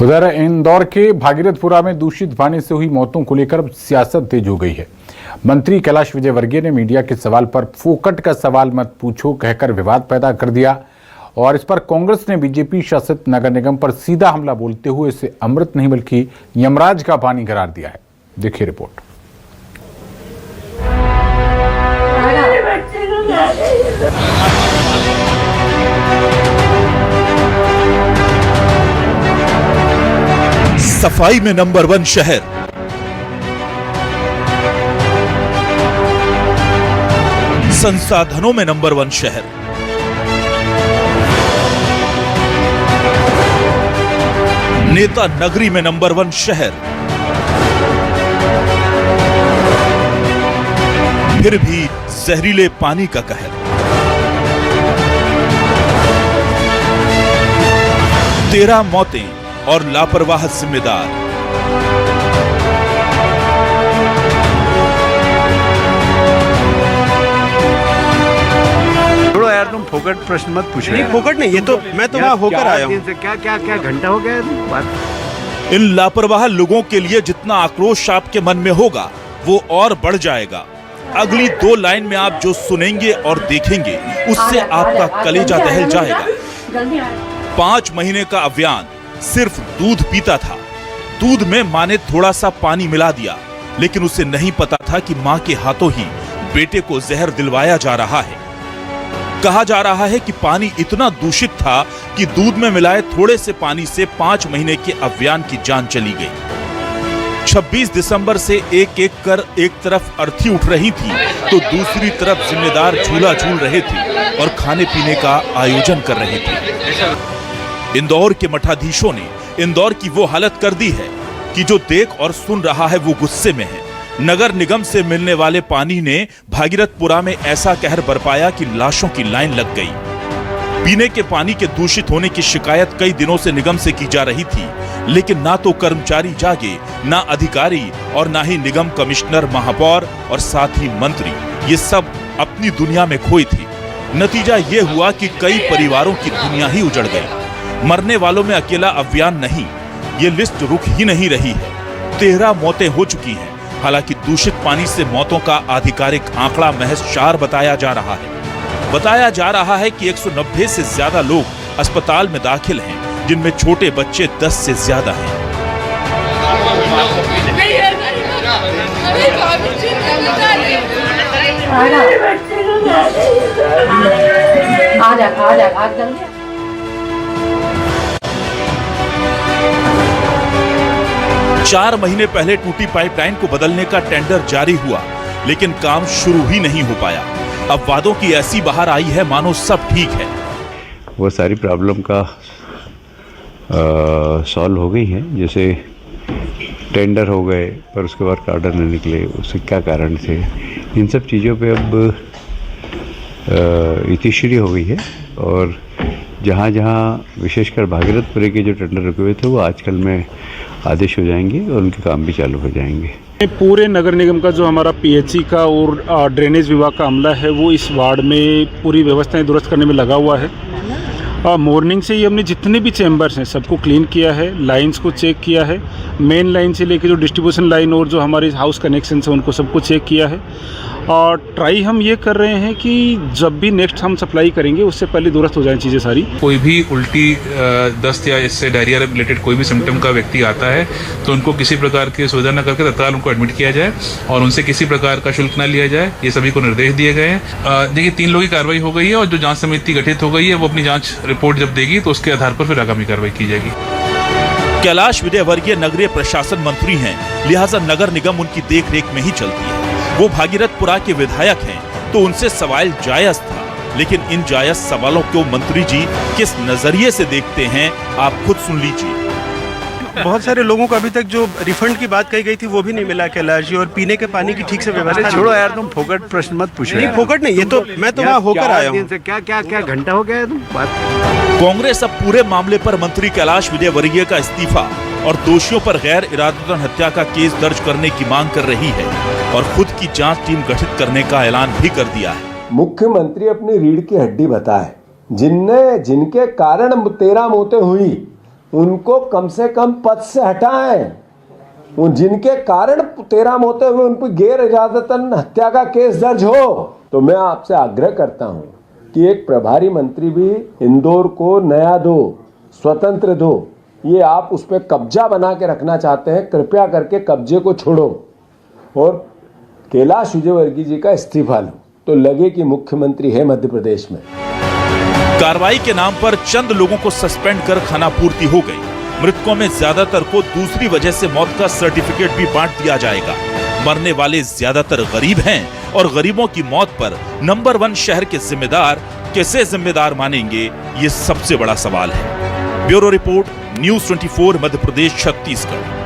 उधर इंदौर के भागीरथपुरा में दूषित पानी से हुई मौतों को लेकर सियासत तेज हो गई है। मंत्री कैलाश विजयवर्गीय ने मीडिया के सवाल पर फोकट का सवाल मत पूछो कहकर विवाद पैदा कर दिया और इस पर कांग्रेस ने बीजेपी शासित नगर निगम पर सीधा हमला बोलते हुए इसे अमृत नहीं बल्कि यमराज का पानी करार दिया है। देखिए रिपोर्ट। सफाई में नंबर 1 शहर, संसाधनों में नंबर 1 शहर, नेता नगरी में नंबर 1 शहर, फिर भी जहरीले पानी का कहर। तेरह मौतें और लापरवाह जिम्मेदार। छोड़ो यार, तुम फोकट प्रश्न मत पूछो। नहीं फोकट नहीं, ये तो मैं तो वहां होकर आया हूँ। क्या घंटा हो गया बात। इन लापरवाह लोगों के लिए जितना आक्रोश आपके मन में होगा वो और बढ़ जाएगा। अगली 2 लाइन में आप जो सुनेंगे और देखेंगे उससे आपका कलेजा दहल जाएगा। 5 महीने का अभियान सिर्फ दूध पीता था। दूध में माँ ने थोड़ा सा पानी मिला दिया, लेकिन उसे नहीं पता था कि माँ के हाथों ही बेटे को जहर दिलवाया जा रहा है। कहा जा रहा है कि पानी इतना दूषित था कि दूध में मिलाए थोड़े से पानी से 5 महीने के अभियान की जान चली गई। 26 दिसंबर से एक एक कर एक तरफ अर्थी उठ रही थी तो दूसरी तरफ जिम्मेदार झूला झूल रहे थे और खाने पीने का आयोजन कर रहे थे। इंदौर के मठाधीशों ने इंदौर की वो हालत कर दी है कि जो देख और सुन रहा है वो गुस्से में है। नगर निगम से मिलने वाले पानी ने भागीरथपुरा में ऐसा कहर बरपाया कि लाशों की लाइन लग गई। पीने के पानी के दूषित होने की शिकायत कई दिनों से निगम से की जा रही थी, लेकिन ना तो कर्मचारी जागे, ना अधिकारी और ना ही निगम कमिश्नर, महापौर और साथ ही मंत्री, ये सब अपनी दुनिया में खोए थे। नतीजा ये हुआ कि कई परिवारों की दुनिया ही उजड़ गई। मरने वालों में अकेला अभियान नहीं, ये लिस्ट रुक ही नहीं रही है। 13 मौतें हो चुकी हैं। हालांकि दूषित पानी से मौतों का आधिकारिक आंकड़ा महज 4 बताया जा रहा है। बताया जा रहा है कि 190 से ज्यादा लोग अस्पताल में दाखिल हैं, जिनमें छोटे बच्चे 10 से ज्यादा हैं। आ 4 महीने पहले टूटी पाइपलाइन को बदलने का टेंडर जारी हुआ, लेकिन काम शुरू ही नहीं हो पाया। अब वादों की ऐसी बाहर आई है मानो सब ठीक है। वो सारी प्रॉब्लम का सॉल्व हो गई है। जैसे टेंडर हो गए पर उसके बाद ऑर्डर नहीं निकले, उससे क्या कारण थे, इन सब चीज़ों पे अब इतिश्री हो गई है। और जहाँ जहाँ विशेषकर भागीरथपुरे के जो टेंडर रुके हुए थे वो आजकल में आदेश हो जाएंगे और उनके काम भी चालू हो जाएंगे। पूरे नगर निगम का जो हमारा पीएचई का और ड्रेनेज विभाग का अमला है वो इस वार्ड में पूरी व्यवस्थाएं दुरुस्त करने में लगा हुआ है। मॉर्निंग से ही हमने जितने भी चैम्बर्स हैं सबको क्लीन किया है, लाइंस को चेक किया है, मेन लाइन से लेकर जो डिस्ट्रीब्यूशन लाइन और जो हमारे हाउस कनेक्शन है उनको सबको चेक किया है। और ट्राई हम ये कर रहे हैं कि जब भी नेक्स्ट हम सप्लाई करेंगे उससे पहले दुरुस्त हो जाए चीज़ें सारी। कोई भी उल्टी, दस्त या इससे डायरिया रिलेटेड कोई भी सिम्टम का व्यक्ति आता है तो उनको किसी प्रकार की सुविधा न करके तत्काल उनको एडमिट किया जाए और उनसे किसी प्रकार का शुल्क न लिया जाए, ये सभी को निर्देश दिए गए हैं। देखिए 3 लोगों की कार्रवाई हो गई है और जो जांच समिति गठित हो गई है वो अपनी जांच रिपोर्ट जब देगी तो उसके आधार पर फिर आगामी कार्रवाई की जाएगी। कैलाश विजयवर्गीय नगरीय प्रशासन मंत्री हैं, लिहाजा नगर निगम उनकी देखरेख में ही चलती है। वो भागीरथपुरा के विधायक हैं तो उनसे सवाल जायज था, लेकिन इन जायज सवालों को मंत्री जी किस नजरिए से देखते हैं आप खुद सुन लीजिए। बहुत सारे लोगों को अभी तक जो रिफंड की बात कही गई थी वो भी नहीं मिला कैलाश जी, और पीने के पानी की ठीक से व्यवस्था। छोड़ो यार, तुम फोकट प्रश्न मत पूछो। नहीं फोकट नहीं, ये तो मैं तो वहां होकर आया हूँ। क्या घंटा हो गया तुम बात। कांग्रेस अब पूरे मामले पर मंत्री कैलाश विजयवर्गीय का इस्तीफा और दोषियों पर गैर इरादतन हत्या का केस दर्ज करने की मांग कर रही है और खुद की जांच टीम गठित करने का ऐलान भी कर दिया है। मुख्यमंत्री अपनी रीढ़ की हड्डी बताए, जिनके कारण 13 मौतें हुई, उनको कम से कम पद से हटाएं। उन जिनके कारण 13 मौतें हुए उन पर गैर इरादतन हत्या का केस दर्ज हो। तो मैं आपसे आग्रह करता हूं कि एक प्रभारी मंत्री भी इंदौर को नया दो, स्वतंत्र दो। ये आप उस पर कब्जा बना के रखना चाहते हैं, कृपया करके कब्जे को छोड़ो और कैलाश विजयवर्गीय जी का इस्तीफा लो, तो लगे कि मुख्यमंत्री है मध्य प्रदेश में। कार्रवाई के नाम पर चंद लोगों को सस्पेंड कर खानापूर्ति हो गई। मृतकों में ज्यादातर को दूसरी वजह से मौत का सर्टिफिकेट भी बांट दिया जाएगा। मरने वाले ज्यादातर गरीब हैं और गरीबों की मौत पर नंबर 1 शहर के जिम्मेदार कैसे जिम्मेदार मानेंगे, ये सबसे बड़ा सवाल है। Bureau report, news 24 Madhya Pradesh, Chhattisgarh.